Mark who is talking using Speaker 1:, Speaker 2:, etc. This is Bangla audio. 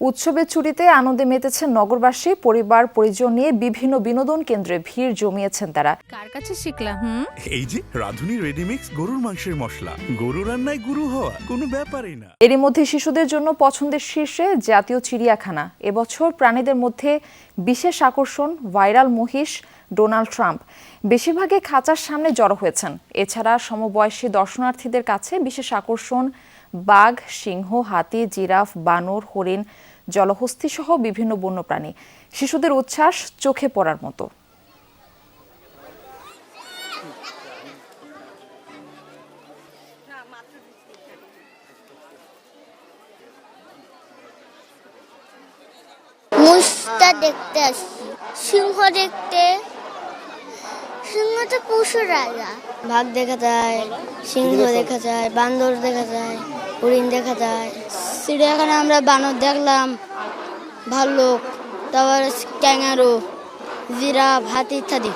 Speaker 1: উৎসবের ছুটিতে আনন্দে মেতেছেন নগরবাসী। পরিবার পরিজন নিয়ে বিভিন্ন বিনোদন কেন্দ্রে ভিড় জমিয়েছেন তারা।
Speaker 2: কার কাছে শিখলা?
Speaker 3: এই যে রাধুনী রেডিমিক্স গরুর মাংসের মশলা, গরু রান্নায় গুরু হওয়া কোনো ব্যাপারই না।
Speaker 1: এরই মধ্যে শিশুদের জন্য পছন্দের শীর্ষে জাতীয় চিড়িয়াখানা। এবছর প্রাণীদের মধ্যে বিশেষ আকর্ষণ ভাইরাল মহিষ ডোনাল্ড ট্রাম্প। বেশিরভাগই খাঁচার সামনে জড়ো হয়েছেন। এছাড়া সমবয়সী দর্শনার্থীদের কাছে বিশেষ আকর্ষণ বাঘ, সিংহ, হাতি, জিরাফ, বানর, হরিণ, জলহস্তী সহ বিভিন্ন বন্যপ্রাণী। শিশুদের উচ্ছ্বাস চোখে পড়ার মতো।
Speaker 4: মুষটা দেখতে আসছি, সিংহ দেখতে। সিংহ তো পশু রাজা। বাঘ দেখা যায়, সিংহ দেখা যায়, বান্দর দেখা যায়, হরিণ দেখা যায়। চিড়িয়াখানায় আমরা বানর দেখলাম, ভাল্লুক, তারপর ক্যাঙ্গারু, জিরাফ, হাতি ইত্যাদি।